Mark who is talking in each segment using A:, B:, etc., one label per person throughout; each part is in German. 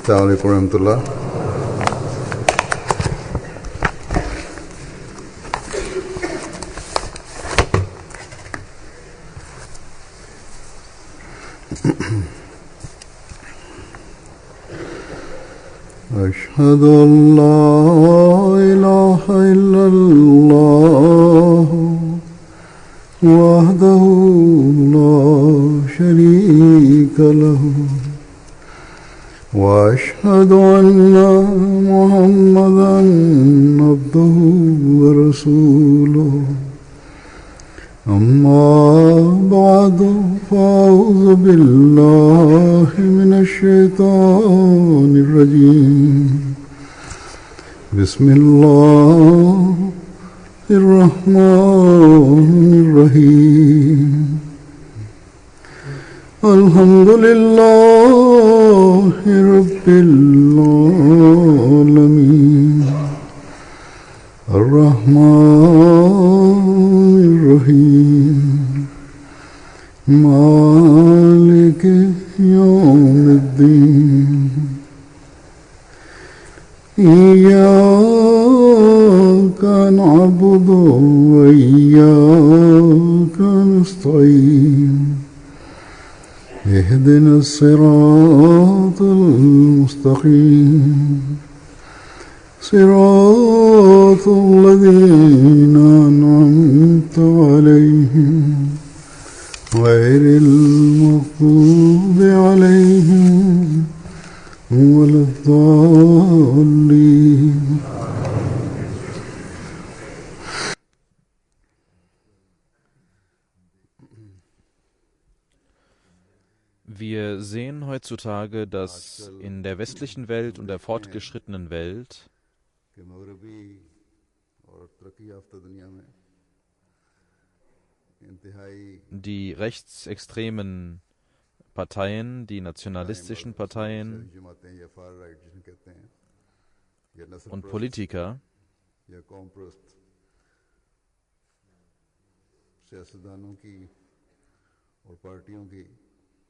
A: अस्सलामु अलैकुम रहमतुल्लाह। أشهد أن لا إله إلا الله وحده لا شريك له وأشهد أن محمدا عبده ورسوله أما بعد فأعوذ بالله من الشيطان الرجيم بسم الله الرحمن الرحيم الحمد لله رب العالمين الرحمن الرحيم مالك يوم الدين إياك نعبد وإياك نستعين اهدنا الصراط المستقيم صراط الذين أنعمت عليهم غير المغضوب عليهم ولا الضالين.
B: Wir sehen heutzutage, dass in der westlichen Welt und der fortgeschrittenen Welt die rechtsextremen Parteien, die nationalistischen Parteien und Politiker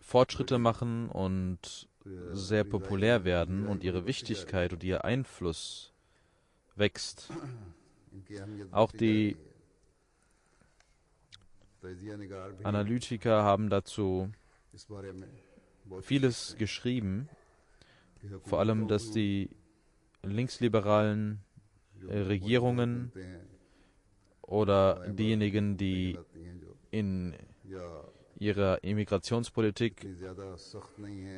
B: Fortschritte machen und sehr populär werden und ihre Wichtigkeit und ihr Einfluss wächst. Auch die Analytiker haben dazu vieles geschrieben, vor allem, dass die linksliberalen Regierungen oder diejenigen, die in ihrer Immigrationspolitik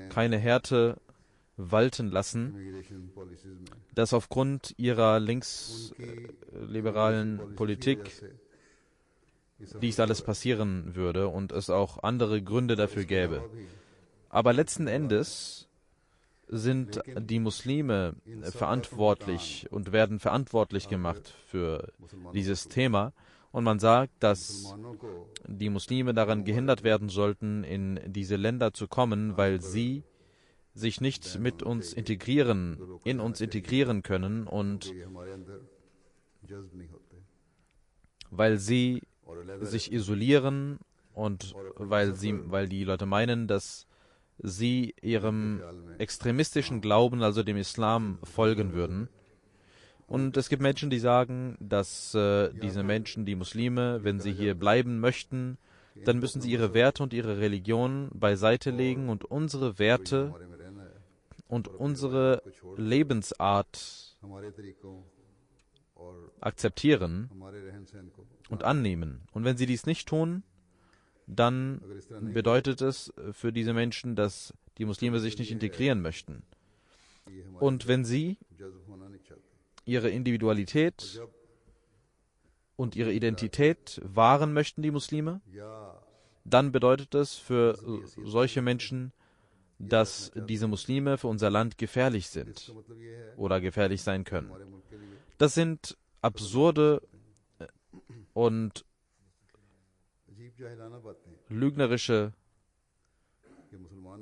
B: keine Härte walten lassen, dass aufgrund ihrer linksliberalen Politik dies alles passieren würde und es auch andere Gründe dafür gäbe. Aber letzten Endes sind die Muslime verantwortlich und werden verantwortlich gemacht für dieses Thema. Und man sagt, dass die Muslime daran gehindert werden sollten, in diese Länder zu kommen, weil sie sich nicht mit uns integrieren können und weil sie sich isolieren und weil die Leute meinen, dass sie ihrem extremistischen Glauben, also dem Islam, folgen würden. Und es gibt Menschen, die sagen, dass diese Menschen, die Muslime, wenn sie hier bleiben möchten, dann müssen sie ihre Werte und ihre Religion beiseite legen und unsere Werte und unsere Lebensart akzeptieren und annehmen. Und wenn sie dies nicht tun, dann bedeutet es für diese Menschen, dass die Muslime sich nicht integrieren möchten. Und wenn sie ihre Individualität und ihre Identität wahren möchten, die Muslime, dann bedeutet es für solche Menschen, dass diese Muslime für unser Land gefährlich sind oder gefährlich sein können. Das sind absurde und lügnerische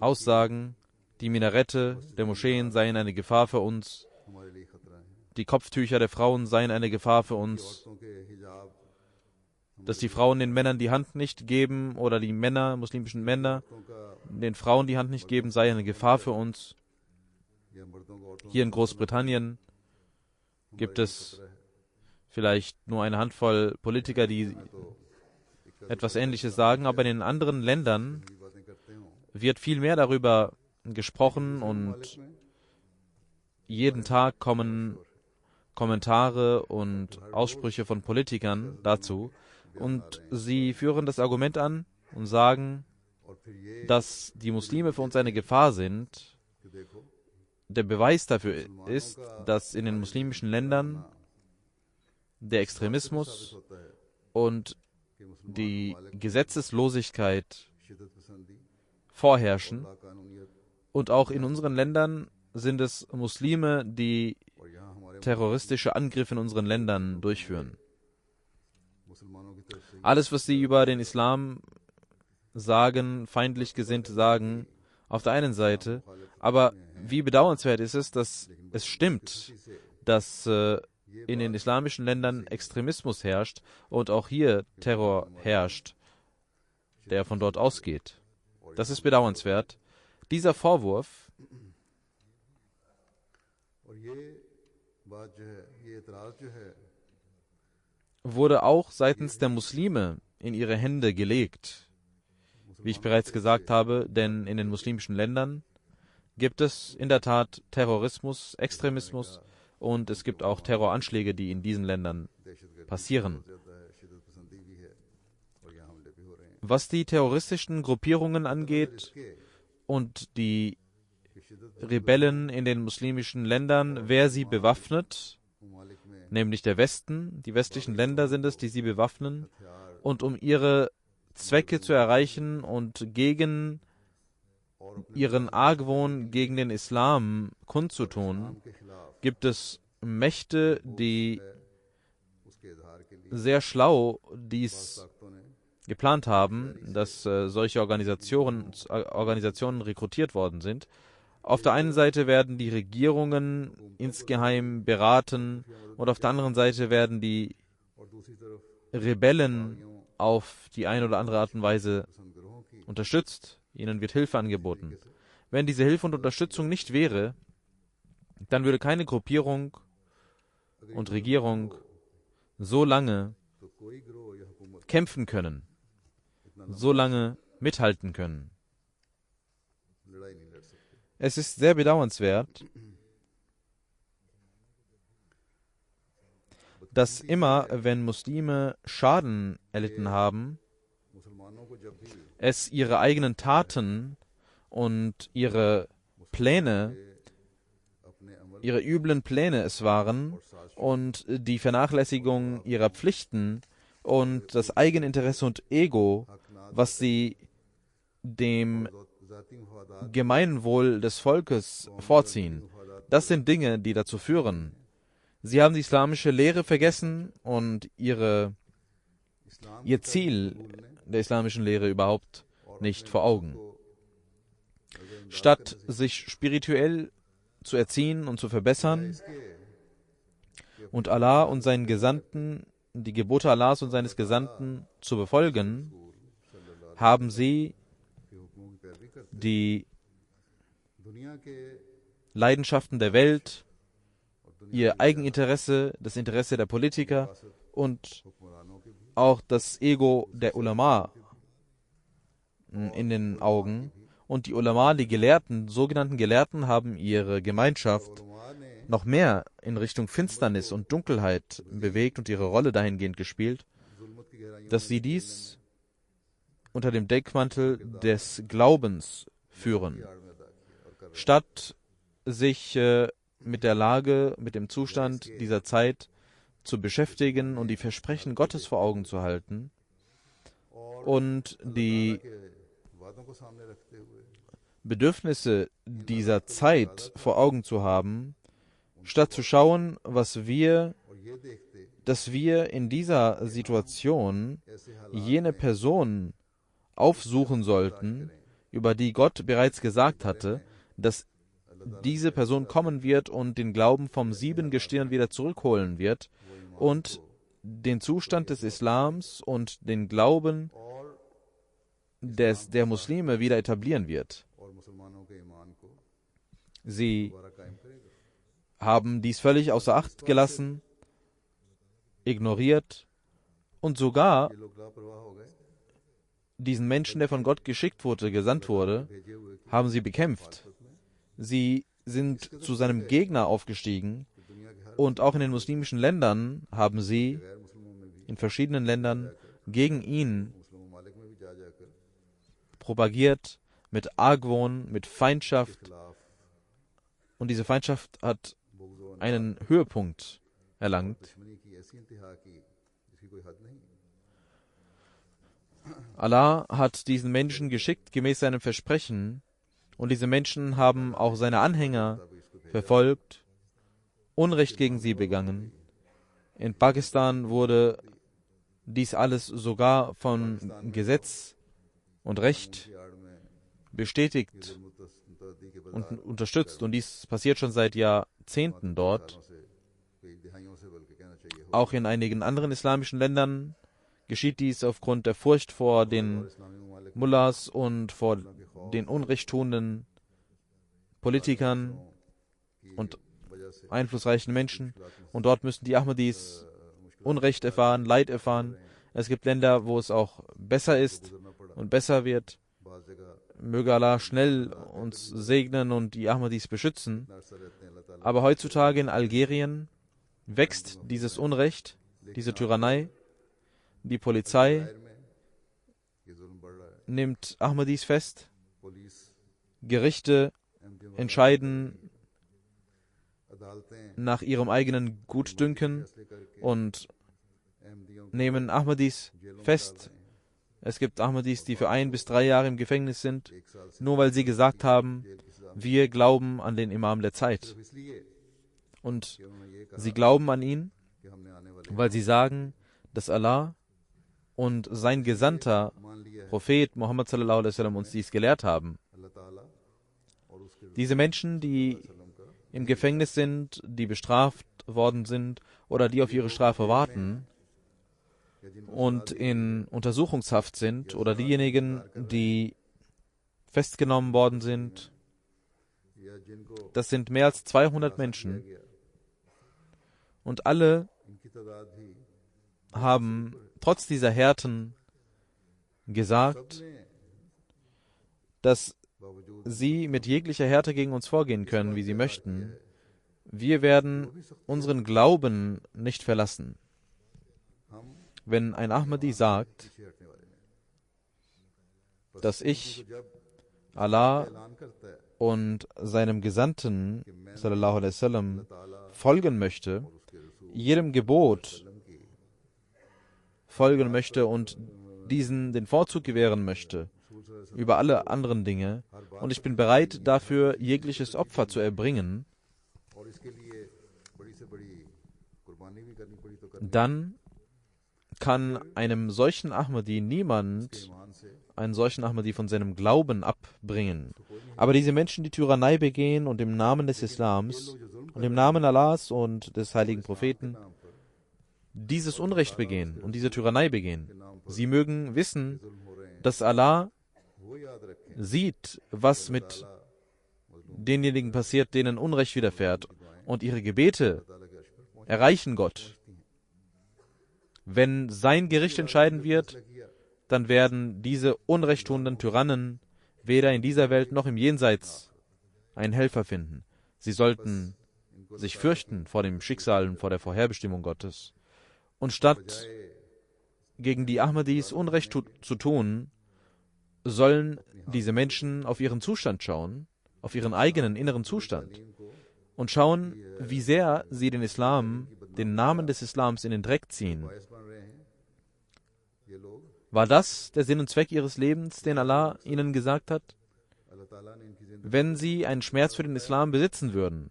B: Aussagen. Die Minarette der Moscheen seien eine Gefahr für uns. Die Kopftücher der Frauen seien eine Gefahr für uns. Dass die Frauen den Männern die Hand nicht geben oder die Männer, muslimischen Männer, den Frauen die Hand nicht geben, sei eine Gefahr für uns. Hier in Großbritannien gibt es vielleicht nur eine Handvoll Politiker, die etwas Ähnliches sagen, aber in den anderen Ländern wird viel mehr darüber gesprochen und jeden Tag kommen Kommentare und Aussprüche von Politikern dazu und sie führen das Argument an und sagen, dass die Muslime für uns eine Gefahr sind. Der Beweis dafür ist, dass in den muslimischen Ländern der Extremismus und die Gesetzeslosigkeit vorherrschen. Und auch in unseren Ländern sind es Muslime, die terroristische Angriffe in unseren Ländern durchführen. Alles, was sie über den Islam sagen, feindlich gesinnt sagen, auf der einen Seite, aber wie bedauernswert ist es, dass es stimmt, dass in den islamischen Ländern Extremismus herrscht und auch hier Terror herrscht, der von dort ausgeht. Das ist bedauernswert. Dieser Vorwurf wurde auch seitens der Muslime in ihre Hände gelegt. Wie ich bereits gesagt habe, denn in den muslimischen Ländern gibt es in der Tat Terrorismus, Extremismus und es gibt auch Terroranschläge, die in diesen Ländern passieren. Was die terroristischen Gruppierungen angeht und die Rebellen in den muslimischen Ländern, wer sie bewaffnet, nämlich der Westen, die westlichen Länder sind es, die sie bewaffnen, und um ihre Zwecke zu erreichen und gegen ihren Argwohn gegen den Islam kundzutun, gibt es Mächte, die sehr schlau dies geplant haben, dass solche Organisationen rekrutiert worden sind. Auf der einen Seite werden die Regierungen insgeheim beraten und auf der anderen Seite werden die Rebellen auf die eine oder andere Art und Weise unterstützt. Ihnen wird Hilfe angeboten. Wenn diese Hilfe und Unterstützung nicht wäre, dann würde keine Gruppierung und Regierung so lange kämpfen können, so lange mithalten können. Es ist sehr bedauernswert, dass immer, wenn Muslime Schaden erlitten haben, es ihre eigenen Taten und ihre Pläne, ihre üblen Pläne es waren und die Vernachlässigung ihrer Pflichten und das Eigeninteresse und Ego, was sie dem Gemeinwohl des Volkes vorziehen. Das sind Dinge, die dazu führen. Sie haben die islamische Lehre vergessen und ihr Ziel der islamischen Lehre überhaupt nicht vor Augen. Statt sich spirituell zu erziehen und zu verbessern und Allah und seinen Gesandten, die Gebote Allahs und seines Gesandten zu befolgen, haben sie die Leidenschaften der Welt, ihr Eigeninteresse, das Interesse der Politiker und auch das Ego der Ulama in den Augen. Und die Ulama, die Gelehrten, sogenannten Gelehrten, haben ihre Gemeinschaft noch mehr in Richtung Finsternis und Dunkelheit bewegt und ihre Rolle dahingehend gespielt, dass sie dies unter dem Deckmantel des Glaubens führen. Statt sich mit der Lage, mit dem Zustand dieser Zeit zu beschäftigen und die Versprechen Gottes vor Augen zu halten und die Bedürfnisse dieser Zeit vor Augen zu haben, statt zu schauen, dass wir in dieser Situation jene Person aufsuchen sollten, über die Gott bereits gesagt hatte, dass diese Person kommen wird und den Glauben vom Siebengestirn wieder zurückholen wird und den Zustand des Islams und den Glauben der Muslime wieder etablieren wird. Sie haben dies völlig außer Acht gelassen, ignoriert und sogar diesen Menschen, der von Gott geschickt wurde, gesandt wurde, haben sie bekämpft. Sie sind zu seinem Gegner aufgestiegen und auch in den muslimischen Ländern haben sie, in verschiedenen Ländern, gegen ihn propagiert, mit Argwohn, mit Feindschaft. Und diese Feindschaft hat einen Höhepunkt erlangt. Allah hat diesen Menschen geschickt, gemäß seinem Versprechen, und diese Menschen haben auch seine Anhänger verfolgt, Unrecht gegen sie begangen. In Pakistan wurde dies alles sogar von Gesetz und Recht bestätigt und unterstützt, und dies passiert schon seit Jahrzehnten dort. Auch in einigen anderen islamischen Ländern geschieht dies aufgrund der Furcht vor den Mullahs und vor den unrechttuenden Politikern und einflussreichen Menschen. Und dort müssen die Ahmadis Unrecht erfahren, Leid erfahren. Es gibt Länder, wo es auch besser ist und besser wird. Möge Allah schnell uns segnen und die Ahmadis beschützen. Aber heutzutage in Algerien wächst dieses Unrecht, diese Tyrannei. Die Polizei nimmt Ahmadis fest. Gerichte entscheiden nach ihrem eigenen Gutdünken und nehmen Ahmadis fest. Es gibt Ahmadis, die für 1 bis 3 Jahre im Gefängnis sind, nur weil sie gesagt haben, wir glauben an den Imam der Zeit. Und sie glauben an ihn, weil sie sagen, dass Allah und sein Gesandter, Prophet Muhammad sallallahu alaihi wasallam, uns dies gelehrt haben. Diese Menschen, die im Gefängnis sind, die bestraft worden sind oder die auf ihre Strafe warten und in Untersuchungshaft sind, oder diejenigen, die festgenommen worden sind, das sind mehr als 200 Menschen, und alle haben trotz dieser Härten gesagt, dass sie mit jeglicher Härte gegen uns vorgehen können, wie sie möchten. Wir werden unseren Glauben nicht verlassen. Wenn ein Ahmadi sagt, dass ich Allah und seinem Gesandten sallallahu alaihi wasallam folgen möchte, jedem Gebot folgen möchte und diesen den Vorzug gewähren möchte über alle anderen Dinge, und ich bin bereit, dafür jegliches Opfer zu erbringen, dann kann einem solchen Ahmadi niemand einen solchen Ahmadi von seinem Glauben abbringen. Aber diese Menschen, die Tyrannei begehen und im Namen des Islams und im Namen Allahs und des heiligen Propheten dieses Unrecht begehen und diese Tyrannei begehen, sie mögen wissen, dass Allah sieht, was mit denjenigen passiert, denen Unrecht widerfährt, und ihre Gebete erreichen Gott. Wenn sein Gericht entscheiden wird, dann werden diese unrechttuenden Tyrannen weder in dieser Welt noch im Jenseits einen Helfer finden. Sie sollten sich fürchten vor dem Schicksal und vor der Vorherbestimmung Gottes. Und statt gegen die Ahmadis Unrecht zu tun, sollen diese Menschen auf ihren Zustand schauen, auf ihren eigenen inneren Zustand, und schauen, wie sehr sie den Islam, den Namen des Islams in den Dreck ziehen. War das der Sinn und Zweck ihres Lebens, den Allah ihnen gesagt hat? Wenn sie einen Schmerz für den Islam besitzen würden,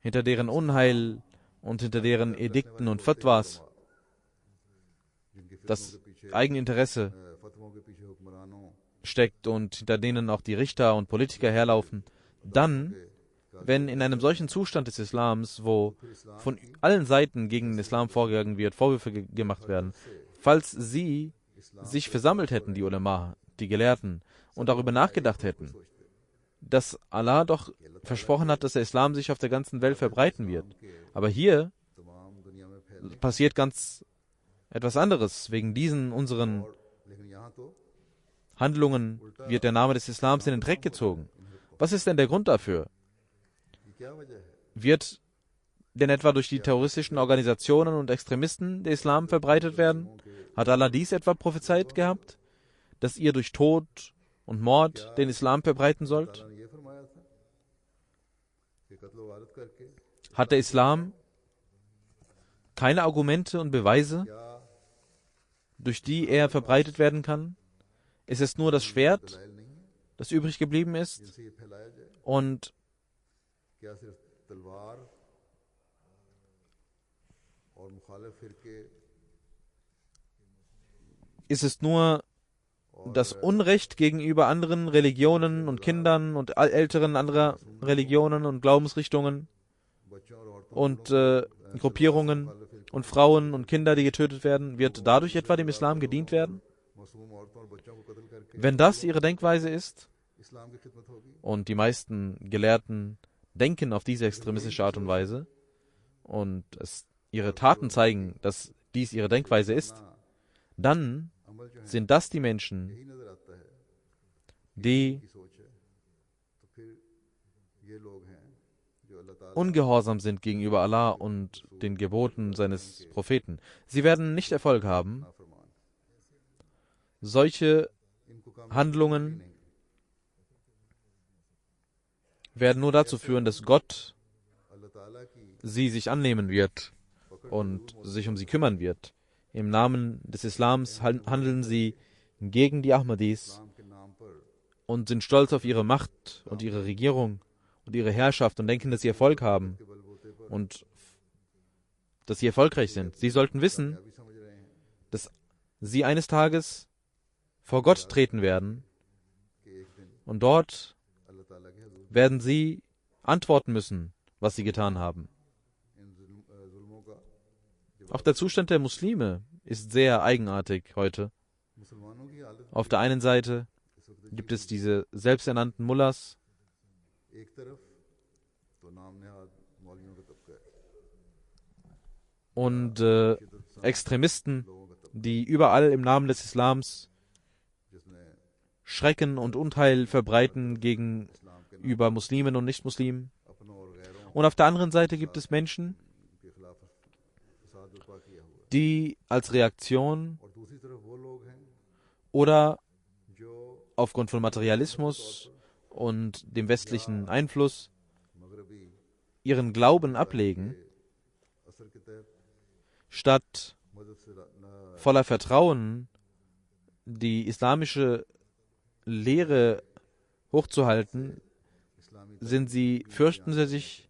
B: hinter deren Unheil und hinter deren Edikten und Fatwas das Eigeninteresse steckt und hinter denen auch die Richter und Politiker herlaufen, dann, wenn in einem solchen Zustand des Islams, wo von allen Seiten gegen den Islam vorgegangen wird, Vorwürfe gemacht werden, falls sie sich versammelt hätten, die Ulema, die Gelehrten, und darüber nachgedacht hätten, dass Allah doch versprochen hat, dass der Islam sich auf der ganzen Welt verbreiten wird. Aber hier passiert ganz etwas anderes. Wegen diesen unseren Handlungen wird der Name des Islams in den Dreck gezogen. Was ist denn der Grund dafür? Wird denn etwa durch die terroristischen Organisationen und Extremisten der Islam verbreitet werden? Hat Allah dies etwa prophezeit gehabt, dass ihr durch Tod und Mord den Islam verbreiten sollt? Hat der Islam keine Argumente und Beweise, durch die er verbreitet werden kann? Ist es nur das Schwert, das übrig geblieben ist? Und ist es nur das Unrecht gegenüber anderen Religionen und Kindern und Älteren anderer Religionen und Glaubensrichtungen und Gruppierungen und Frauen und Kinder, die getötet werden? Wird dadurch etwa dem Islam gedient werden? Wenn das ihre Denkweise ist, und die meisten Gelehrten denken auf diese extremistische Art und Weise, und ihre Taten zeigen, dass dies ihre Denkweise ist, dann sind das die Menschen, die ungehorsam sind gegenüber Allah und den Geboten seines Propheten. Sie werden nicht Erfolg haben. Solche Handlungen werden nur dazu führen, dass Gott sie sich annehmen wird und sich um sie kümmern wird. Im Namen des Islams handeln sie gegen die Ahmadis und sind stolz auf ihre Macht und ihre Regierung und ihre Herrschaft und denken, dass sie Erfolg haben und dass sie erfolgreich sind. Sie sollten wissen, dass sie eines Tages vor Gott treten werden und dort werden sie antworten müssen, was sie getan haben. Auch der Zustand der Muslime ist sehr eigenartig heute. Auf der einen Seite gibt es diese selbsternannten Mullahs, und Extremisten, die überall im Namen des Islams Schrecken und Unheil verbreiten gegenüber Muslimen und Nichtmuslimen. Und auf der anderen Seite gibt es Menschen, die als Reaktion oder aufgrund von Materialismus und dem westlichen Einfluss ihren Glauben ablegen, statt voller Vertrauen die islamische Lehre hochzuhalten, fürchten sie sich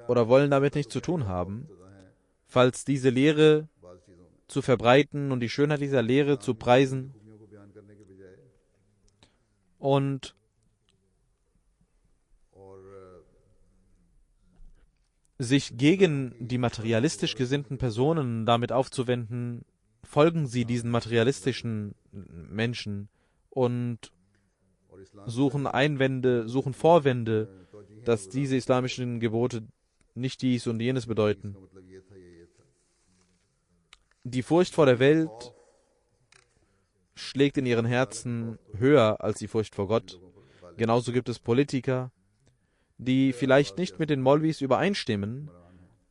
B: oder wollen damit nichts zu tun haben, falls diese Lehre zu verbreiten und die Schönheit dieser Lehre zu preisen und sich gegen die materialistisch gesinnten Personen damit aufzuwenden, folgen sie diesen materialistischen Menschen und suchen Vorwände, dass diese islamischen Gebote nicht dies und jenes bedeuten. Die Furcht vor der Welt schlägt in ihren Herzen höher als die Furcht vor Gott. Genauso gibt es Politiker, die vielleicht nicht mit den Maulvis übereinstimmen,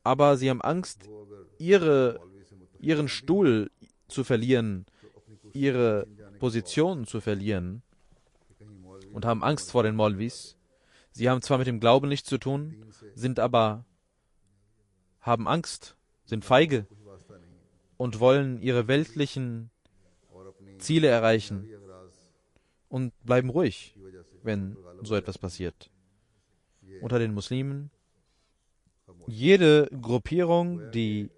B: aber sie haben Angst, ihren Stuhl zu verlieren, ihre Position zu verlieren und haben Angst vor den Maulvis. Sie haben zwar mit dem Glauben nichts zu tun, haben Angst, sind feige und wollen ihre weltlichen Ziele erreichen und bleiben ruhig, wenn so etwas passiert. Unter den Muslimen, jede Gruppierung, die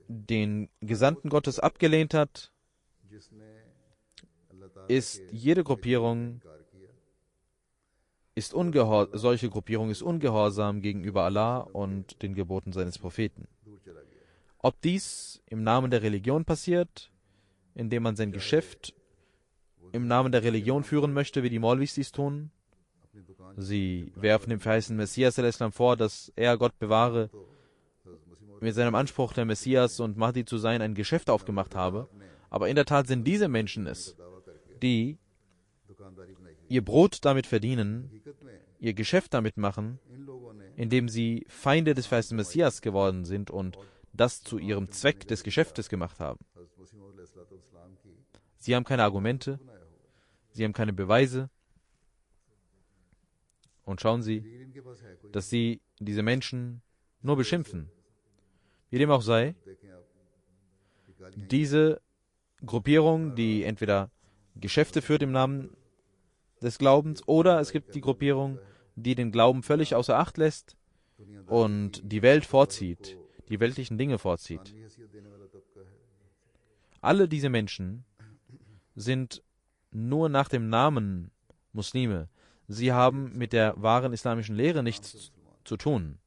B: den Gesandten Gottes abgelehnt hat, solche Gruppierung ist ungehorsam gegenüber Allah und den Geboten seines Propheten. Ob dies im Namen der Religion passiert, indem man sein Geschäft im Namen der Religion führen möchte, wie die Maulvis dies tun. Sie werfen dem verheißenen Messias al-Islam vor, dass er, Gott bewahre, mit seinem Anspruch, der Messias und Mahdi zu sein, ein Geschäft aufgemacht habe. Aber in der Tat sind diese Menschen es, die ihr Brot damit verdienen, ihr Geschäft damit machen, indem sie Feinde des verheißenen Messias geworden sind und das zu ihrem Zweck des Geschäftes gemacht haben. Sie haben keine Argumente, sie haben keine Beweise. Und schauen Sie, dass Sie diese Menschen nur beschimpfen. Wie dem auch sei, diese Gruppierung, die entweder Geschäfte führt im Namen des Glaubens, oder es gibt die Gruppierung, die den Glauben völlig außer Acht lässt und die Welt vorzieht, die weltlichen Dinge vorzieht. Alle diese Menschen sind nur nach dem Namen Muslime. Sie haben mit der wahren islamischen Lehre nichts zu tun.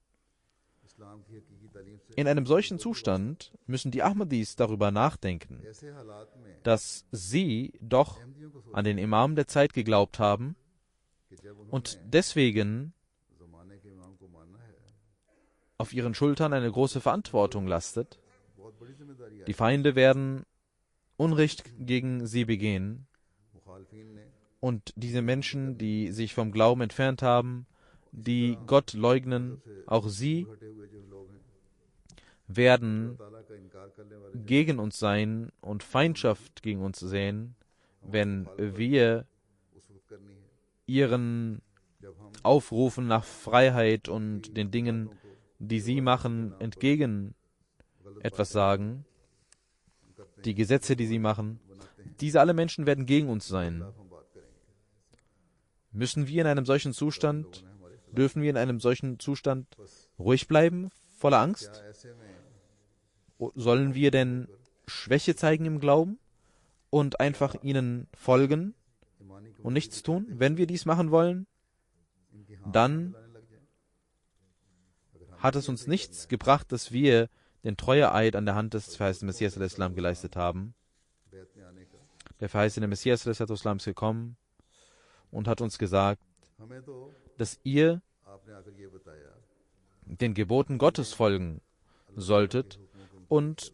B: In einem solchen Zustand müssen die Ahmadis darüber nachdenken, dass sie doch an den Imam der Zeit geglaubt haben und deswegen auf ihren Schultern eine große Verantwortung lastet. Die Feinde werden Unrecht gegen sie begehen. Und diese Menschen, die sich vom Glauben entfernt haben, die Gott leugnen, auch sie werden gegen uns sein und Feindschaft gegen uns sehen, wenn wir ihren Aufrufen nach Freiheit und den Dingen, die sie machen, entgegen etwas sagen, die Gesetze, die sie machen. Diese alle Menschen werden gegen uns sein. Müssen wir in einem solchen Zustand, dürfen wir in einem solchen Zustand ruhig bleiben, voller Angst? Sollen wir denn Schwäche zeigen im Glauben und einfach ihnen folgen und nichts tun? Wenn wir dies machen wollen, dann hat es uns nichts gebracht, dass wir den Treueeid an der Hand des verheißenen Messias al-Islam geleistet haben. Der verheißene Messias al-Islam ist gekommen und hat uns gesagt, dass ihr den Geboten Gottes folgen solltet und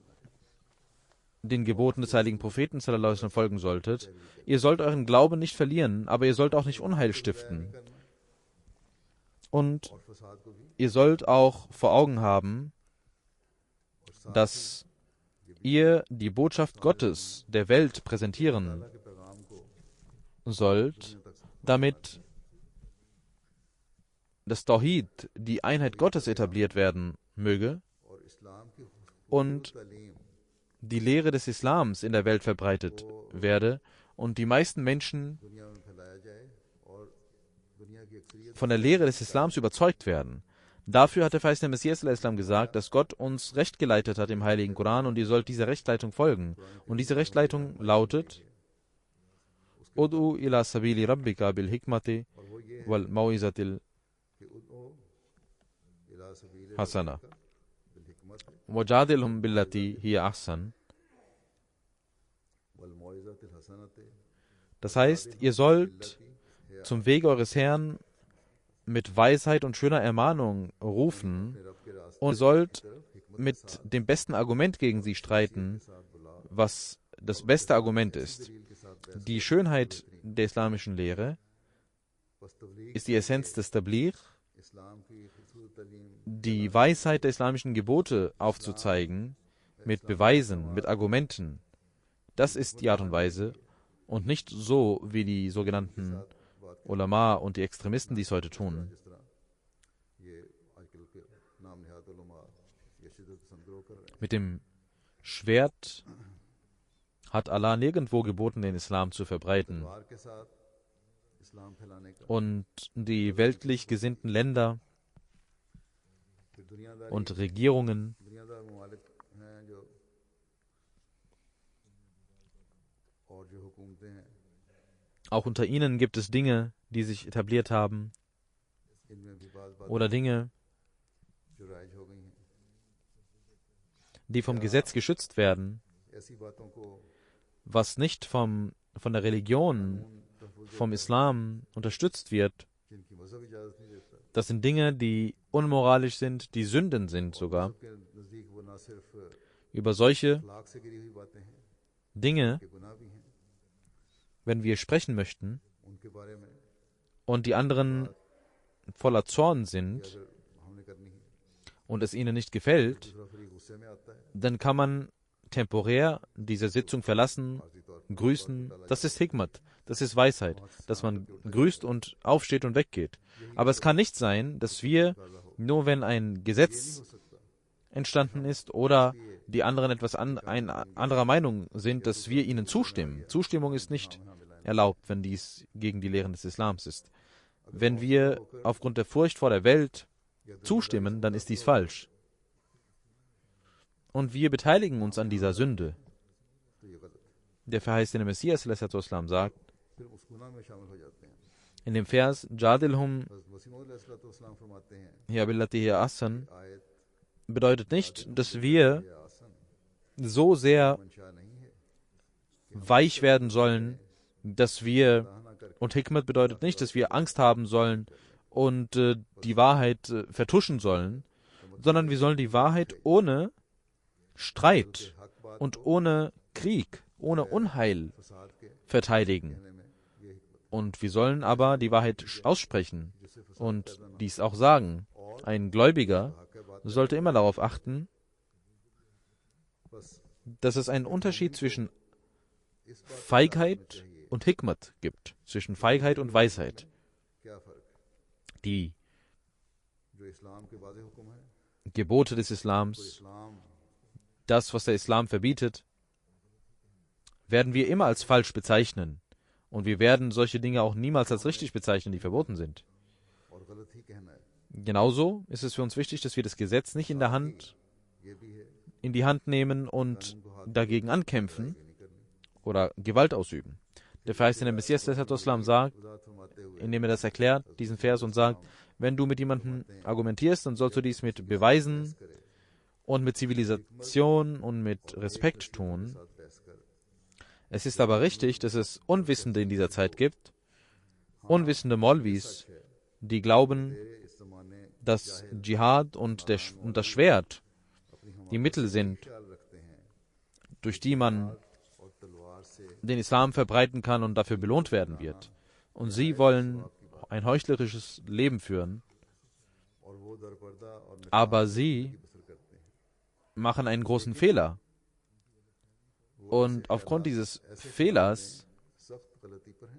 B: den Geboten des heiligen Propheten sallallahu alaihi wasallam folgen solltet. Ihr sollt euren Glauben nicht verlieren, aber ihr sollt auch nicht Unheil stiften. Und ihr sollt auch vor Augen haben, dass ihr die Botschaft Gottes der Welt präsentieren sollt, damit das Tawhid, die Einheit Gottes, etabliert werden möge und die Lehre des Islams in der Welt verbreitet werde und die meisten Menschen von der Lehre des Islams überzeugt werden. Dafür hat der verheißene Messias al-Islam gesagt, dass Gott uns Recht geleitet hat im heiligen Koran und ihr sollt dieser Rechtleitung folgen. Und diese Rechtleitung lautet: Ud'u ila sabili rabbika bil hikmati wal mau'izatil hasana wajadilhum billati hiya ahsan. Das heißt, ihr sollt zum Wege eures Herrn mit Weisheit und schöner Ermahnung rufen und sollt mit dem besten Argument gegen sie streiten, was das beste Argument ist. Die Schönheit der islamischen Lehre ist die Essenz des Tabligh, die Weisheit der islamischen Gebote aufzuzeigen, mit Beweisen, mit Argumenten. Das ist die Art und Weise und nicht so, wie die sogenannten Ulama und die Extremisten dies heute tun. Mit dem Schwert hat Allah nirgendwo geboten, den Islam zu verbreiten. Und die weltlich gesinnten Länder und Regierungen auch unter ihnen gibt es Dinge, die sich etabliert haben, oder Dinge, die vom Gesetz geschützt werden, was nicht vom von der Religion, vom Islam unterstützt wird, das sind Dinge, die unmoralisch sind, die Sünden sind sogar. Über solche Dinge, wenn wir sprechen möchten und die anderen voller Zorn sind und es ihnen nicht gefällt, dann kann man temporär diese Sitzung verlassen, grüßen. Das ist Hikmat, das ist Weisheit, dass man grüßt und aufsteht und weggeht. Aber es kann nicht sein, dass wir, nur wenn ein Gesetz entstanden ist oder die anderen etwas anderer Meinung sind, dass wir ihnen zustimmen. Zustimmung ist nicht erlaubt, wenn dies gegen die Lehren des Islams ist. Wenn wir aufgrund der Furcht vor der Welt zustimmen, dann ist dies falsch. Und wir beteiligen uns an dieser Sünde. Der verheißene Messias ﷺ sagt in dem Vers Jadilhum hiya billati hiya ahsan, bedeutet nicht, dass wir so sehr weich werden sollen, und Hikmat bedeutet nicht, dass wir Angst haben sollen und die Wahrheit vertuschen sollen, sondern wir sollen die Wahrheit ohne Streit und ohne Krieg, ohne Unheil verteidigen. Und wir sollen aber die Wahrheit aussprechen und dies auch sagen. Ein Gläubiger sollte immer darauf achten, dass es einen Unterschied zwischen Feigheit und Hikmat gibt, zwischen Feigheit und Weisheit. Die Gebote des Islams, das, was der Islam verbietet, werden wir immer als falsch bezeichnen. Und wir werden solche Dinge auch niemals als richtig bezeichnen, die verboten sind. Genauso ist es für uns wichtig, dass wir das Gesetz nicht in die Hand nehmen und dagegen ankämpfen oder Gewalt ausüben. Der verheißene Messias sagt, indem er das erklärt, diesen Vers, und sagt, wenn du mit jemandem argumentierst, dann sollst du dies mit Beweisen und mit Zivilisation und mit Respekt tun. Es ist aber richtig, dass es Unwissende in dieser Zeit gibt, unwissende Molvis, die glauben, dass Dschihad und das Schwert die Mittel sind, durch die man den Islam verbreiten kann und dafür belohnt werden wird. Und sie wollen ein heuchlerisches Leben führen, aber sie machen einen großen Fehler. Und aufgrund dieses Fehlers,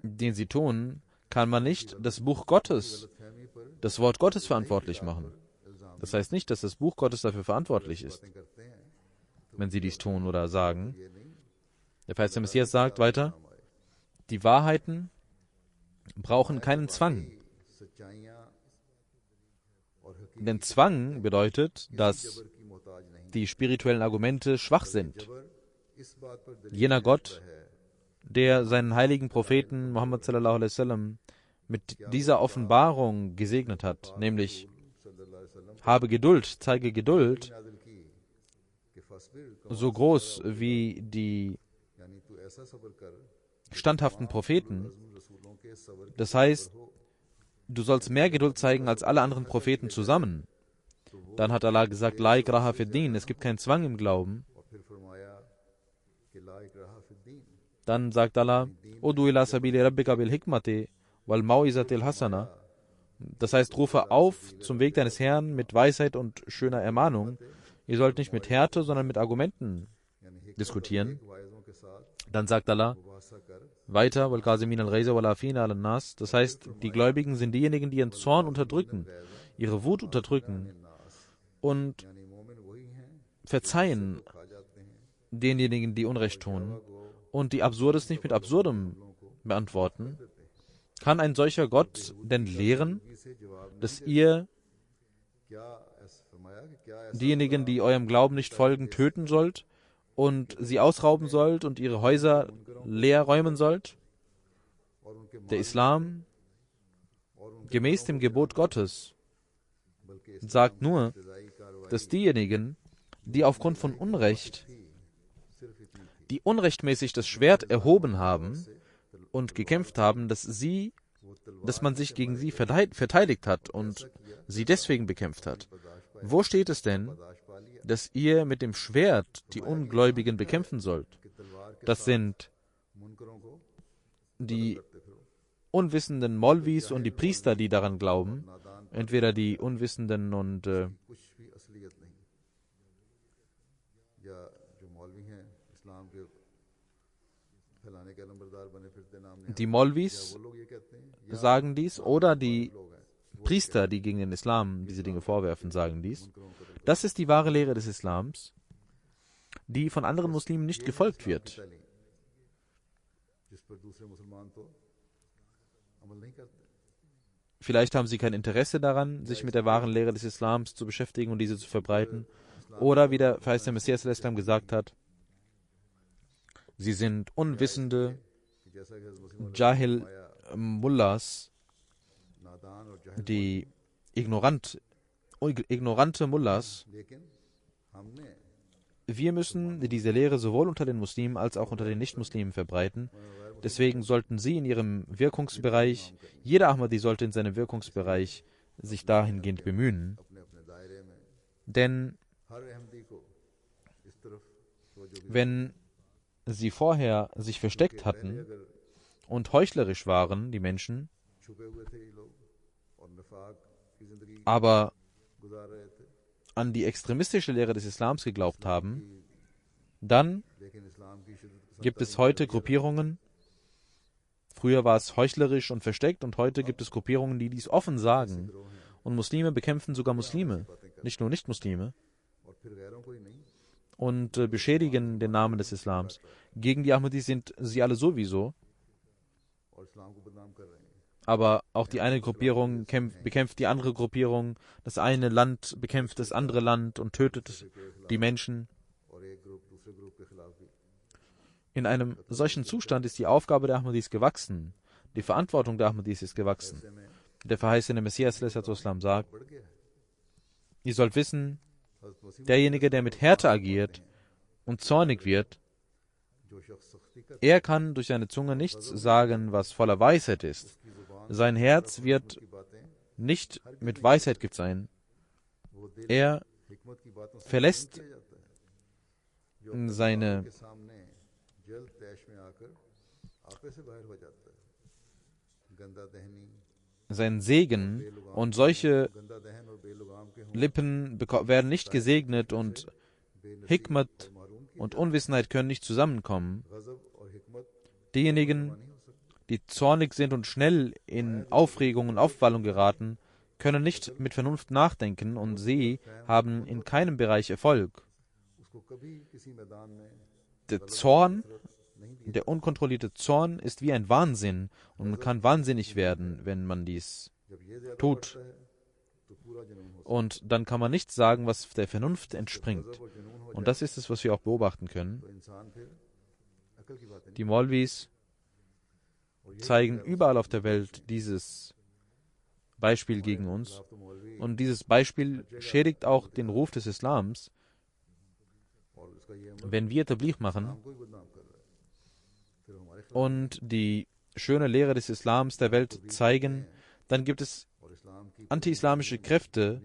B: den sie tun, kann man nicht das Buch Gottes, das Wort Gottes verantwortlich machen. Das heißt nicht, dass das Buch Gottes dafür verantwortlich ist, wenn sie dies tun oder sagen. Der verheißene Messias sagt weiter, die Wahrheiten brauchen keinen Zwang. Denn Zwang bedeutet, dass die spirituellen Argumente schwach sind. Jener Gott, der seinen heiligen Propheten Muhammad sallallahu alaihi wasallam mit dieser Offenbarung gesegnet hat, nämlich habe Geduld, zeige Geduld, so groß wie die standhaften Propheten. Das heißt, du sollst mehr Geduld zeigen als alle anderen Propheten zusammen. Dann hat Allah gesagt, La ikraha fid din, es gibt keinen Zwang im Glauben. Dann sagt Allah, Udu ila sabili rabbika bil hikmati wal mau'izatil hasana. Das heißt, rufe auf zum Weg deines Herrn mit Weisheit und schöner Ermahnung. Ihr sollt nicht mit Härte, sondern mit Argumenten diskutieren. Dann sagt Allah weiter, wal qazimin al ghayza wal afina al nas. Das heißt, die Gläubigen sind diejenigen, die ihren Zorn unterdrücken, ihre Wut unterdrücken und verzeihen denjenigen, die Unrecht tun und die Absurdes nicht mit Absurdem beantworten. Kann ein solcher Gott denn lehren, dass ihr diejenigen, die eurem Glauben nicht folgen, töten sollt und sie ausrauben sollt und ihre Häuser leer räumen sollt? Der Islam, gemäß dem Gebot Gottes, sagt nur, dass diejenigen, die aufgrund von Unrecht, die unrechtmäßig das Schwert erhoben haben, und gekämpft haben, dass man sich gegen sie verteidigt hat und sie deswegen bekämpft hat. Wo steht es denn, dass ihr mit dem Schwert die Ungläubigen bekämpfen sollt? Das sind die unwissenden Molvis und die Priester, die daran glauben, entweder die Unwissenden und die Molvis sagen dies, oder die Priester, die gegen den Islam diese Dinge vorwerfen, sagen dies. Das ist die wahre Lehre des Islams, die von anderen Muslimen nicht gefolgt wird. Vielleicht haben sie kein Interesse daran, sich mit der wahren Lehre des Islams zu beschäftigen und diese zu verbreiten. Oder, wie der verheißene Messias al-Islam gesagt hat, sie sind unwissende Jahil Mullahs, die ignorante Mullahs. Wir müssen diese Lehre sowohl unter den Muslimen als auch unter den Nichtmuslimen verbreiten. Deswegen sollten sie in ihrem Wirkungsbereich, jeder Ahmadi sollte in seinem Wirkungsbereich sich dahingehend bemühen. Denn wenn sie vorher sich versteckt hatten und heuchlerisch waren, die Menschen, aber an die extremistische Lehre des Islams geglaubt haben, dann gibt es heute Gruppierungen. Früher war es heuchlerisch und versteckt und heute gibt es Gruppierungen, die dies offen sagen. Und Muslime bekämpfen sogar Muslime, nicht nur Nichtmuslime, und beschädigen den Namen des Islams. Gegen die Ahmadis sind sie alle sowieso. Aber auch die eine Gruppierung bekämpft die andere Gruppierung. Das eine Land bekämpft das andere Land und tötet die Menschen. In einem solchen Zustand ist die Aufgabe der Ahmadis gewachsen. Die Verantwortung der Ahmadis ist gewachsen. Der verheißene Messias al-Islam sagt, ihr sollt wissen, derjenige, der mit Härte agiert und zornig wird, er kann durch seine Zunge nichts sagen, was voller Weisheit ist. Sein Herz wird nicht mit Weisheit gibt sein. Er verlässt seinen Segen, und solche Lippen werden nicht gesegnet und Hikmat und Unwissenheit können nicht zusammenkommen. Diejenigen, die zornig sind und schnell in Aufregung und Aufwallung geraten, können nicht mit Vernunft nachdenken und sie haben in keinem Bereich Erfolg. Der Zorn, der unkontrollierte Zorn ist wie ein Wahnsinn und man kann wahnsinnig werden, wenn man dies tut. Und dann kann man nichts sagen, was der Vernunft entspringt. Und das ist es, was wir auch beobachten können. Die Maulvis zeigen überall auf der Welt dieses Beispiel gegen uns. Und dieses Beispiel schädigt auch den Ruf des Islams. Wenn wir Tabligh machen und die schöne Lehre des Islams der Welt zeigen, dann gibt es anti-islamische Kräfte,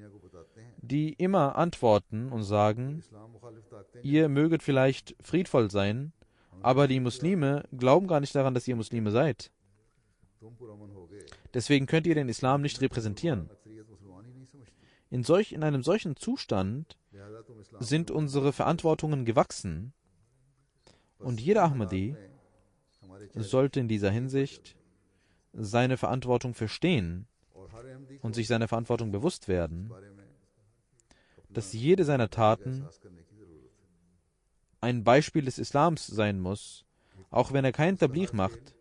B: die immer antworten und sagen, ihr möget vielleicht friedvoll sein, aber die Muslime glauben gar nicht daran, dass ihr Muslime seid. Deswegen könnt ihr den Islam nicht repräsentieren. In einem solchen Zustand sind unsere Verantwortungen gewachsen und jeder Ahmadi sollte in dieser Hinsicht seine Verantwortung verstehen und sich seiner Verantwortung bewusst werden, dass jede seiner Taten ein Beispiel des Islams sein muss. Auch wenn er kein Tabligh macht,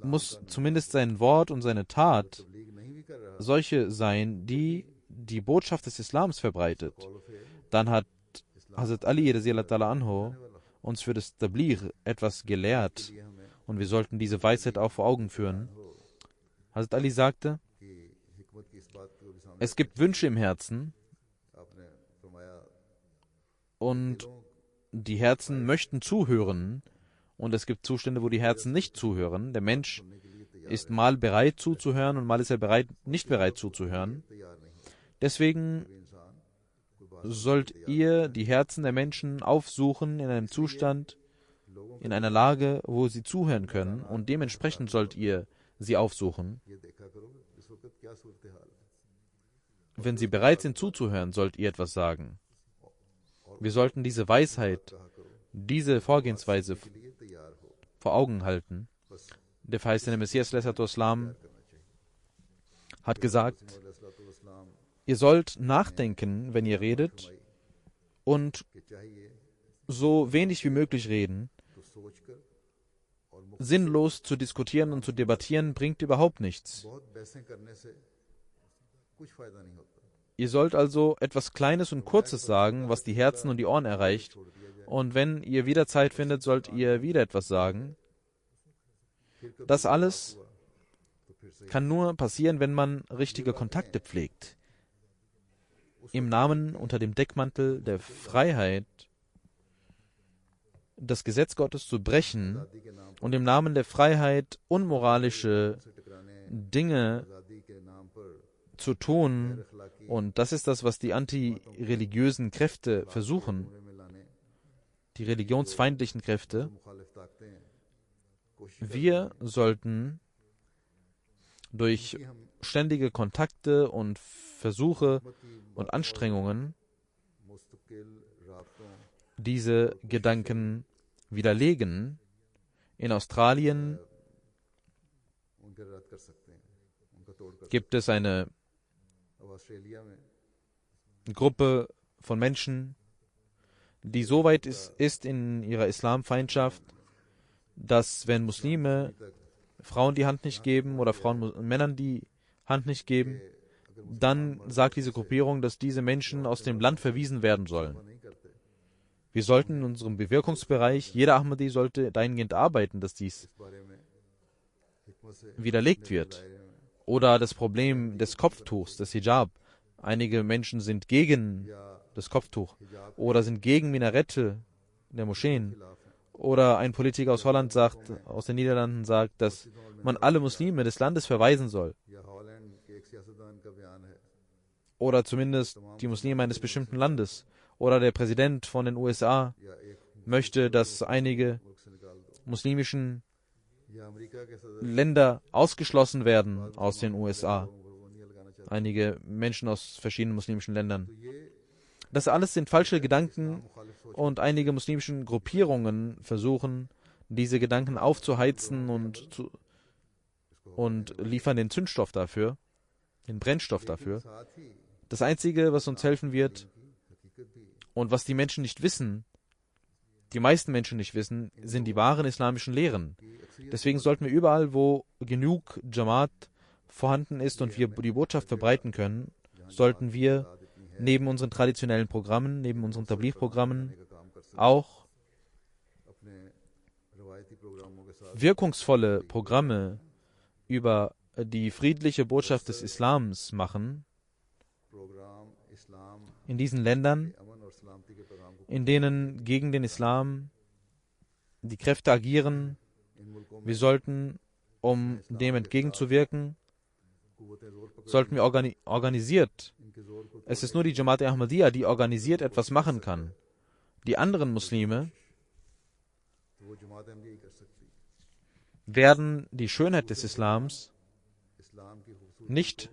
B: muss zumindest sein Wort und seine Tat solche sein, die die Botschaft des Islams verbreitet. Dann hat Hazrat Ali radhiyallahu anhu uns für das Tabligh etwas gelehrt und wir sollten diese Weisheit auch vor Augen führen. Hazrat Ali sagte, es gibt Wünsche im Herzen und die Herzen möchten zuhören Und es gibt Zustände, wo die Herzen nicht zuhören. Der Mensch ist mal bereit zuzuhören und mal ist er nicht bereit zuzuhören. Deswegen sollt ihr die Herzen der Menschen aufsuchen in einem Zustand, in einer Lage, wo sie zuhören können, und dementsprechend sollt ihr sie aufsuchen. Wenn sie bereit sind zuzuhören, sollt ihr etwas sagen. Wir sollten diese Weisheit, diese Vorgehensweise vor Augen halten. Der verheißene Messias ﷺ hat gesagt, ihr sollt nachdenken, wenn ihr redet, und so wenig wie möglich reden. Sinnlos zu diskutieren und zu debattieren bringt überhaupt nichts. Ihr sollt also etwas Kleines und Kurzes sagen, was die Herzen und die Ohren erreicht. Und wenn ihr wieder Zeit findet, sollt ihr wieder etwas sagen. Das alles kann nur passieren, wenn man richtige Kontakte pflegt. Im Namen, unter dem Deckmantel der Freiheit, das Gesetz Gottes zu brechen und im Namen der Freiheit unmoralische Dinge zu tun. Und das ist das, was die antireligiösen Kräfte versuchen, die religionsfeindlichen Kräfte. Wir sollten durch ständige Kontakte und Versuche und Anstrengungen diese Gedanken widerlegen. In Australien gibt es eine Gruppe von Menschen, die so weit ist in ihrer Islamfeindschaft, dass wenn Muslime Frauen die Hand nicht geben oder Frauen Männern die Hand nicht geben, dann sagt diese Gruppierung, dass diese Menschen aus dem Land verwiesen werden sollen. Wir sollten in unserem Bewirkungsbereich, jeder Ahmadi sollte dahingehend arbeiten, dass dies widerlegt wird. Oder das Problem des Kopftuchs, des Hijab. Einige Menschen sind gegen das Kopftuch oder sind gegen Minarette der Moscheen. Oder ein Politiker aus Holland sagt, aus den Niederlanden sagt, dass man alle Muslime des Landes verweisen soll. Oder zumindest die Muslime eines bestimmten Landes. Oder der Präsident von den USA möchte, dass einige muslimischen Länder ausgeschlossen werden aus den USA. Einige Menschen aus verschiedenen muslimischen Ländern. Das alles sind falsche Gedanken und einige muslimischen Gruppierungen versuchen, diese Gedanken aufzuheizen und liefern den Zündstoff dafür, den Brennstoff dafür. Das Einzige, was uns helfen wird und was die Menschen nicht wissen, die meisten Menschen nicht wissen, sind die wahren islamischen Lehren. Deswegen sollten wir überall, wo genug Jamaat vorhanden ist und wir die Botschaft verbreiten können, sollten wir neben unseren traditionellen Programmen, neben unseren Tabligh-Programmen auch wirkungsvolle Programme über die friedliche Botschaft des Islams machen, in diesen Ländern, in denen gegen den Islam die Kräfte agieren. Wir sollten, um dem entgegenzuwirken, sollten wir organisiert. Es ist nur die Jamaat-e Ahmadiyya, die organisiert etwas machen kann. Die anderen Muslime werden die Schönheit des Islams nicht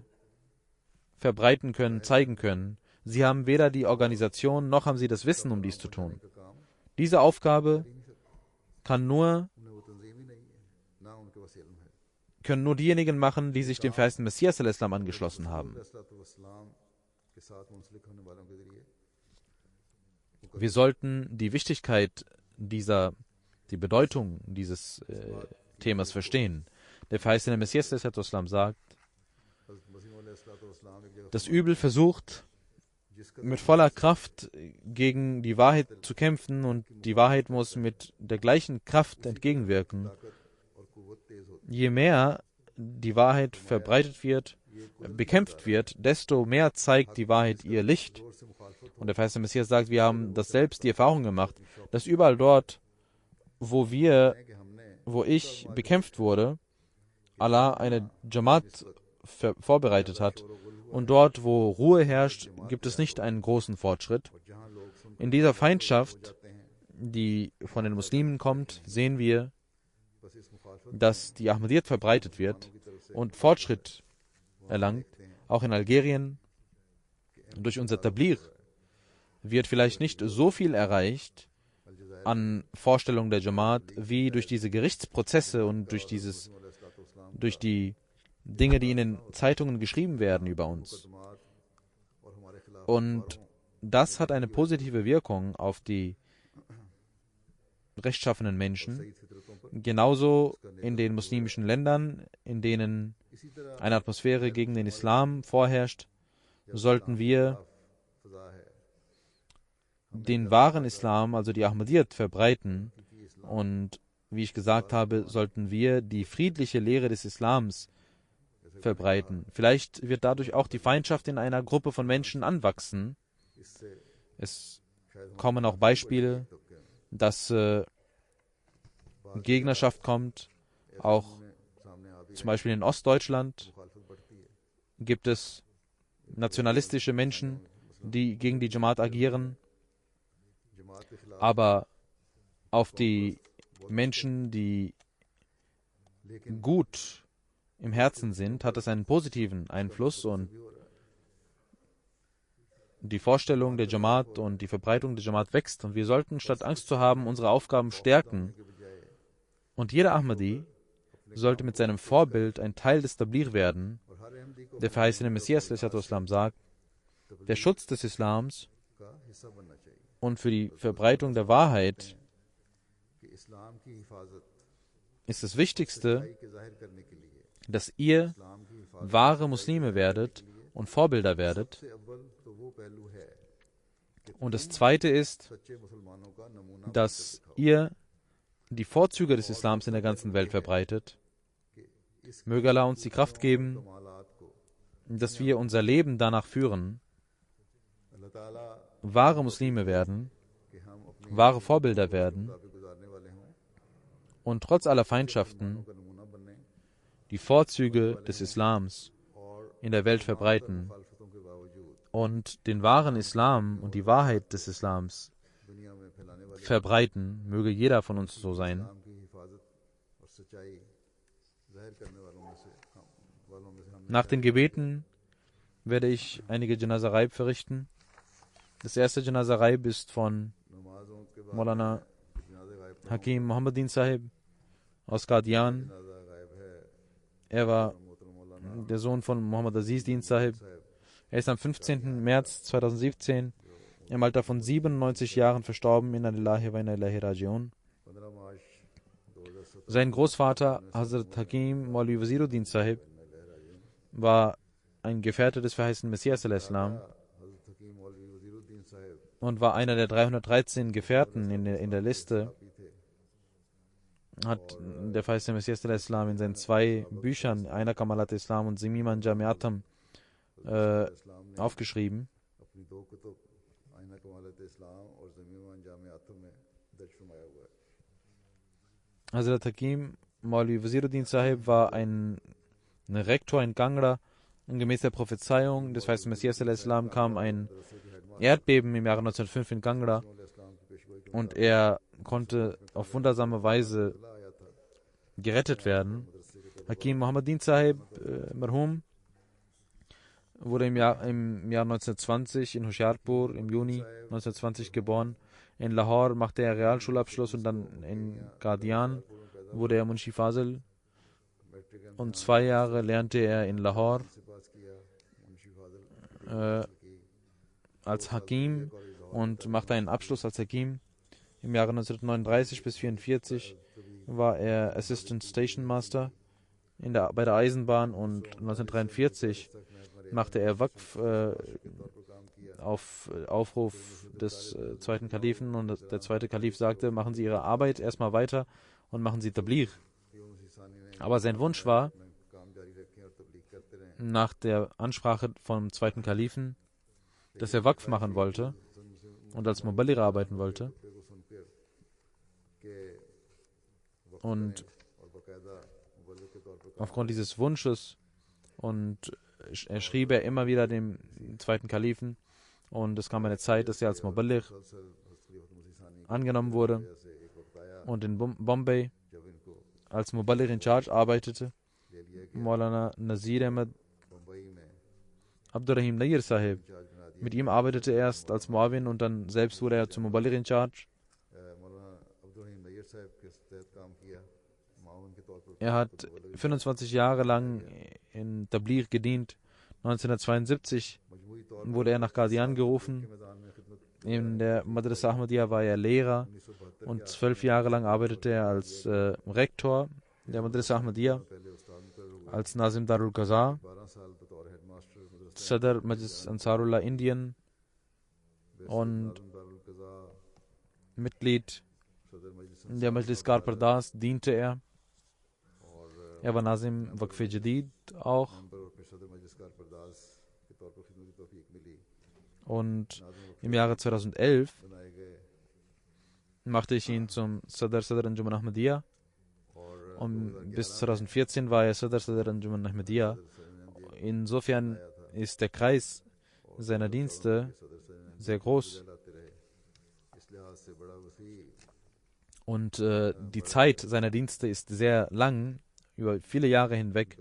B: verbreiten können, zeigen können. Sie haben weder die Organisation, noch haben sie das Wissen, um dies zu tun. Diese Aufgabe können nur diejenigen machen, die sich dem verheißten Messias al-Islam angeschlossen haben. Wir sollten die Wichtigkeit die Bedeutung dieses Themas verstehen. Der verheißene Messias al-Islam sagt, das Übel versucht, mit voller Kraft gegen die Wahrheit zu kämpfen und die Wahrheit muss mit der gleichen Kraft entgegenwirken. Je mehr die Wahrheit verbreitet wird, bekämpft wird, desto mehr zeigt die Wahrheit ihr Licht. Und der verheißene Messias sagt, wir haben das selbst die Erfahrung gemacht, dass überall dort, wo ich bekämpft wurde, Allah eine Jamaat vorbereitet hat. Und dort, wo Ruhe herrscht, gibt es nicht einen großen Fortschritt. In dieser Feindschaft, die von den Muslimen kommt, sehen wir, dass die Ahmadiyyat verbreitet wird und Fortschritt erlangt. Auch in Algerien, durch unser Tabligh, wird vielleicht nicht so viel erreicht an Vorstellungen der Jamaat wie durch diese Gerichtsprozesse und durch die Dinge, die in den Zeitungen geschrieben werden über uns. Und das hat eine positive Wirkung auf die rechtschaffenen Menschen. Genauso in den muslimischen Ländern, in denen eine Atmosphäre gegen den Islam vorherrscht, sollten wir den wahren Islam, also die Ahmadiyyat, verbreiten. Und wie ich gesagt habe, sollten wir die friedliche Lehre des Islams verbreiten. Vielleicht wird dadurch auch die Feindschaft in einer Gruppe von Menschen anwachsen. Es kommen auch Beispiele, dass Gegnerschaft kommt. Auch zum Beispiel in Ostdeutschland gibt es nationalistische Menschen, die gegen die Jamaat agieren. Aber auf die Menschen, die gut im Herzen sind, hat es einen positiven Einfluss, und die Vorstellung der Jamaat und die Verbreitung der Jamaat wächst, und wir sollten statt Angst zu haben unsere Aufgaben stärken. Und jeder Ahmadi sollte mit seinem Vorbild ein Teil des Tabligh werden. Der verheißene Messias sagt, der Schutz des Islams und für die Verbreitung der Wahrheit ist das Wichtigste, dass ihr wahre Muslime werdet und Vorbilder werdet. Und das Zweite ist, dass ihr die Vorzüge des Islams in der ganzen Welt verbreitet. Möge Allah uns die Kraft geben, dass wir unser Leben danach führen, wahre Muslime werden, wahre Vorbilder werden und trotz aller Feindschaften die Vorzüge des Islams in der Welt verbreiten und den wahren Islam und die Wahrheit des Islams verbreiten. Möge jeder von uns so sein. Nach den Gebeten werde ich einige Janaza Raib verrichten. Das erste Janaza Raib ist von Maulana Hakim Mohammedin Sahib aus Qadian. Er war der Sohn von Muhammad Aziz Din Sahib. Er ist am 15. März 2017 im Alter von 97 Jahren verstorben. Inna lillahi wa inna ilaihi raji'un. Sein Großvater Hazrat Hakim Maulvi Waziruddin Sahib war ein Gefährte des verheißenen Messias al-Islam und war einer der 313 Gefährten in der Liste. Hat der verheißene Messias al-Islam in seinen 2 Büchern, einer Kamalat Islam und Simiman Jamiatam, aufgeschrieben. Hazrat Hakim Maulvi Waziruddin Sahib war ein Rektor in Kangra, und gemäß der Prophezeiung des verheißenen Messias al-Islam kam ein Erdbeben im Jahre 1905 in Kangra, und er konnte auf wundersame Weise gerettet werden. Hakim Mohammedin Sahib Marhum wurde im Jahr 1920 in Hoshiarpur im Juni 1920 geboren. In Lahore machte er Realschulabschluss, und dann in Qadian wurde er Munshi Fazil, und 2 Jahre lernte er in Lahore als Hakim und machte einen Abschluss als Hakim. Im Jahre 1939 bis 1944 war er Assistant Station Master bei der Eisenbahn, und 1943 machte er Waqf auf Aufruf des zweiten Kalifen, und der zweite Kalif sagte, machen Sie Ihre Arbeit erstmal weiter und machen Sie Tabligh. Aber sein Wunsch war, nach der Ansprache vom zweiten Kalifen, dass er Waqf machen wollte und als Muballigh arbeiten wollte. Und aufgrund dieses Wunsches und schrieb er immer wieder dem zweiten Kalifen. Und es kam eine Zeit, dass er als Muballigh angenommen wurde und in Bombay als Muballigh in Charge arbeitete. Maulana Nazir Ahmad Abdurrahim Nayyir Sahib. Mit ihm arbeitete er erst als Muawin und dann selbst wurde er zum Muballigh in Charge. Er hat 25 Jahre lang in Tabligh gedient. 1972 wurde er nach Qadian gerufen. In der Madrasa Ahmadiyya war er Lehrer und 12 Jahre lang arbeitete er als Rektor der Madrasa Ahmadiyya, als Nazim Darul Qaza, Sadr Majlis Ansarullah Indien und Mitglied der Majlis Kar Pardas diente er. Er war Nazim Waqf-e Jadid auch. Und im Jahre 2011 machte ich ihn zum Sadr Anjuman Ahmadiyya. Und bis 2014 war er Sadr Anjuman Ahmadiyya. Insofern ist der Kreis seiner Dienste sehr groß. Und die Zeit seiner Dienste ist sehr lang, über viele Jahre hinweg.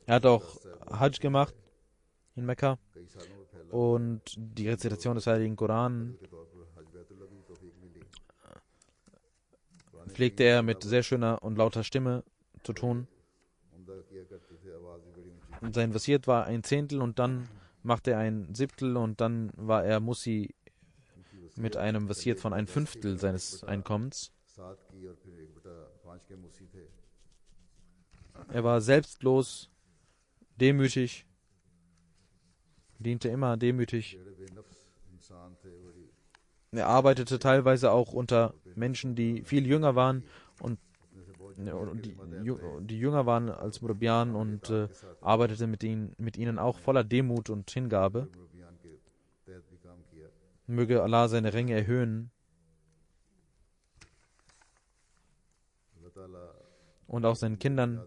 B: Er hat auch Hajj gemacht in Mekka und die Rezitation des Heiligen Koran pflegte er mit sehr schöner und lauter Stimme zu tun. Und sein Wasiat war 1/10 und dann machte er 1/7 und dann war er Musi mit einem Wasiat von 1/5 seines Einkommens. Er war selbstlos, demütig, diente immer demütig. Er arbeitete teilweise auch unter Menschen, die viel jünger waren und die jünger waren als Murabian und arbeitete mit ihnen auch voller Demut und Hingabe. Möge Allah seine Ränge erhöhen und auch seinen Kindern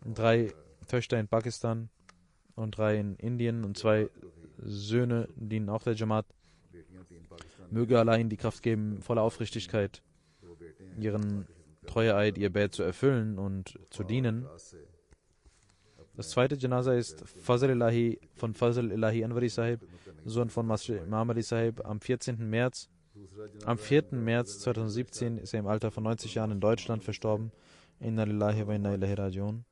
B: 3 Töchter in Pakistan und 3 in Indien und 2 Söhne dienen auch der Jamaat. Möge Allah ihnen die Kraft geben, voller Aufrichtigkeit ihren Treueeid, ihr Bett zu erfüllen und zu dienen. Das zweite Janaza ist Fazl Ilahi von Fazl Ilahi Anwari Sahib, Sohn von Masjid Imam Ali Sahib, am 4. März. Am 4. März 2017 ist er im Alter von 90 Jahren in Deutschland verstorben. Inna lillahi wa inna ilaihi rajiun.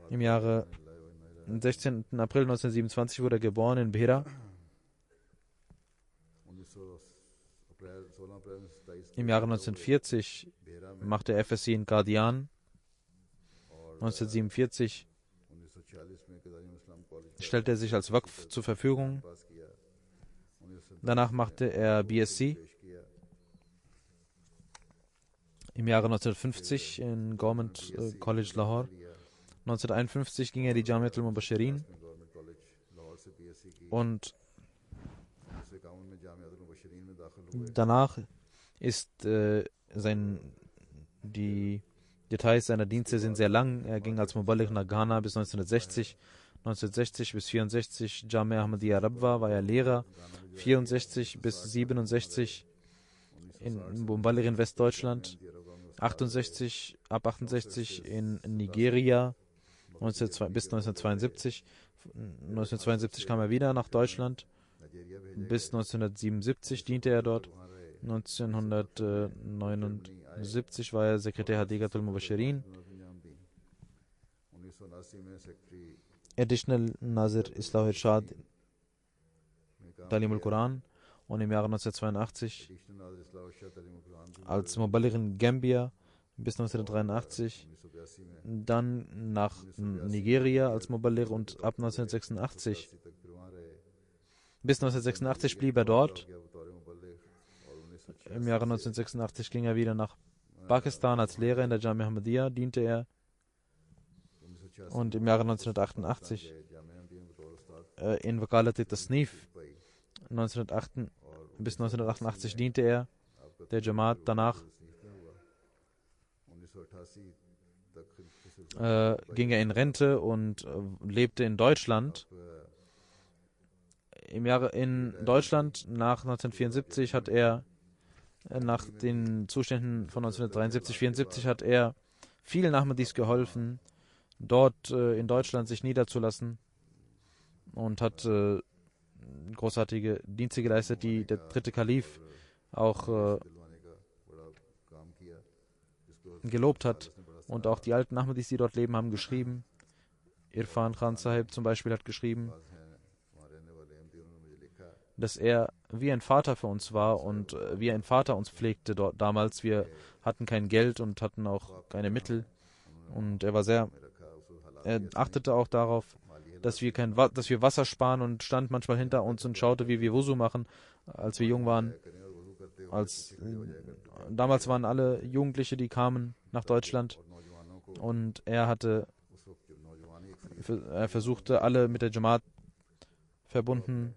B: Im Jahre 16. April 1927 wurde er geboren in Behra. Im Jahre 1940 machte er FSC in Qadian. 1947 stellte er sich als Waqf zur Verfügung. Danach machte er BSc. Im Jahre 1950 in Government College Lahore. 1951 ging er die Jamiat al-Mubashirin und danach ist die Details seiner Dienste sind sehr lang. Er ging als Muballigh nach Ghana bis 1960. 1960 bis 64 Jamia Ahmadiyya Rabwa war er Lehrer. 64 bis 67 in Muballigh in Westdeutschland. 68 in Nigeria bis 1972. 1972 kam er wieder nach Deutschland. Bis 1977 diente er dort. 1979 war er Sekretär Hadiqatul Mubashirin. Additional Nazir Islah Irshad Talim al-Quran und im Jahre 1982 als Muballigh in Gambia bis 1983, dann nach Nigeria als Muballigh und ab 1986. Bis 1986 blieb er dort. Im Jahre 1986 ging er wieder nach Pakistan als Lehrer in der Jamia Ahmadiyya, diente er. Und im Jahre 1988 in Wakalat-e-Tasnif 1988 bis 1988 diente er der Jamaat. Danach ging er in Rente und lebte in Deutschland. In Deutschland nach 1974 hat er, nach den Zuständen von 1973-74 hat er vielen Ahmadis geholfen, dort in Deutschland sich niederzulassen, und hat großartige Dienste geleistet, die der dritte Kalif auch gelobt hat. Und auch die alten Ahmadis, die dort leben, haben geschrieben. Irfan Khan Sahib zum Beispiel hat geschrieben, dass er wie ein Vater für uns war und wie ein Vater uns pflegte damals. Wir hatten kein Geld und hatten auch keine Mittel. Und er achtete auch darauf, dass wir Wasser sparen, und stand manchmal hinter uns und schaute, wie wir Wusu machen, als wir jung waren. Damals waren alle Jugendliche, die kamen nach Deutschland, und er versuchte, alle mit der Jamaat verbunden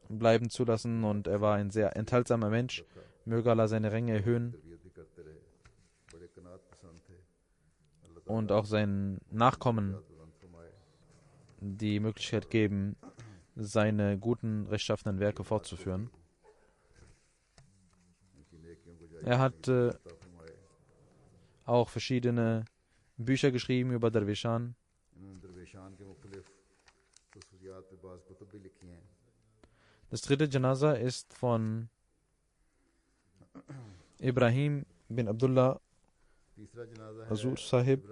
B: bleiben zu lassen, und er war ein sehr enthaltsamer Mensch. Möge Allah seine Ränge erhöhen und auch seinen Nachkommen die Möglichkeit geben, seine guten, rechtschaffenen Werke fortzuführen. Er hat auch verschiedene Bücher geschrieben über Derwishan. Das dritte Janaza ist von Ibrahim bin Abdullah Azur Sahib,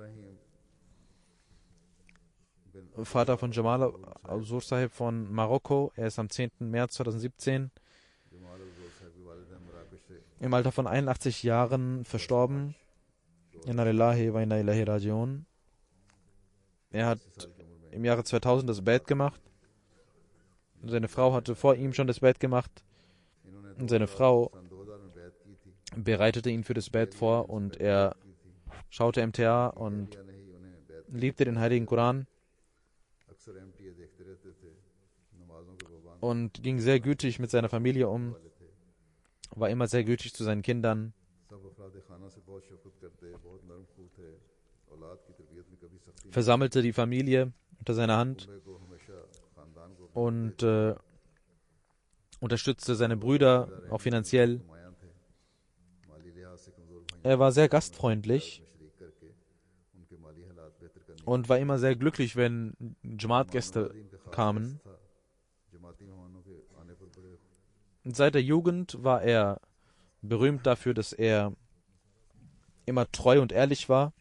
B: Vater von Jamal Azur Sahib von Marokko. Er ist am 10. März 2017 im Alter von 81 Jahren verstorben. Inna lillahi wa inna ilaihi rajiun. Er hat im Jahre 2000 das Bett gemacht. Seine Frau hatte vor ihm schon das Bett gemacht. Und seine Frau bereitete ihn für das Bett vor, und er schaute MTA und liebte den Heiligen Koran und ging sehr gütig mit seiner Familie um, war immer sehr gütig zu seinen Kindern, versammelte die Familie unter seiner Hand und unterstützte seine Brüder auch finanziell. Er war sehr gastfreundlich und war immer sehr glücklich, wenn Jamaat-Gäste kamen. Und seit der Jugend war er berühmt dafür, dass er immer treu und ehrlich war,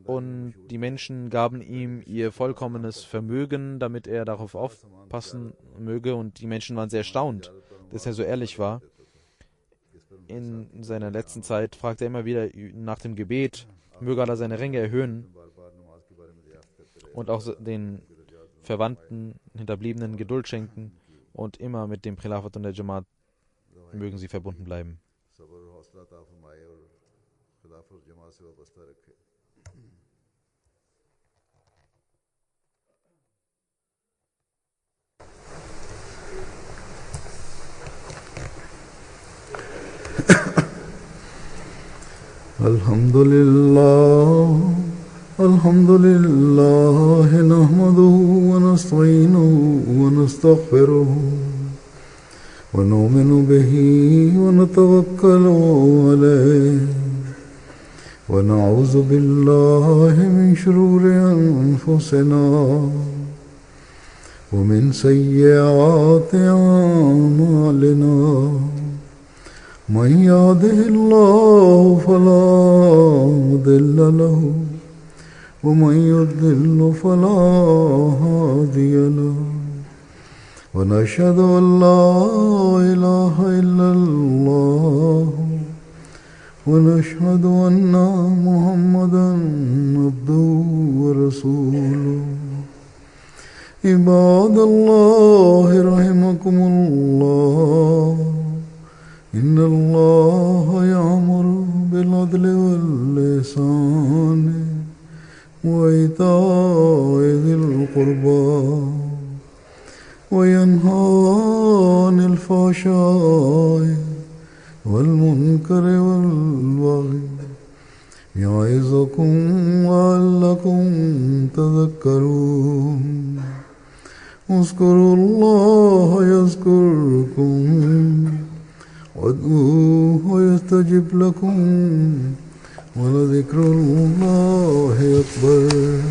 B: und die Menschen gaben ihm ihr vollkommenes Vermögen, damit er darauf aufpassen möge, und die Menschen waren sehr erstaunt, dass er so ehrlich war. In seiner letzten Zeit fragte er immer wieder nach dem Gebet, möge Allah seine Ränge erhöhen und auch den Verwandten, Hinterbliebenen Geduld schenken, und immer mit dem Khilafat und der Jamaat mögen sie verbunden bleiben.
A: Alhamdulillah, nahmaduhu wa nasta'inuhu wa nastaghfiruhu wa nu'minu bihi wa natawakkalu alayhi wa na'udhu billahi min shururi anfusina wa min sayyiati a'malina. من يهده الله فلا مضل له ومن يضلل فلا هادي له ونشهد أن لا إله إلا الله ونشهد أن محمدا عبده ورسوله عباد الله رحمكم الله إن الله يأمر بالعدل والإحسان وإيتاء ذي القربى وينهى عن الفحشاء والمنكر والبغي يعظكم لعلكم تذكرون اذكروا الله يذكركم وادعوه يستجب لكم ولذكر الله أكبر.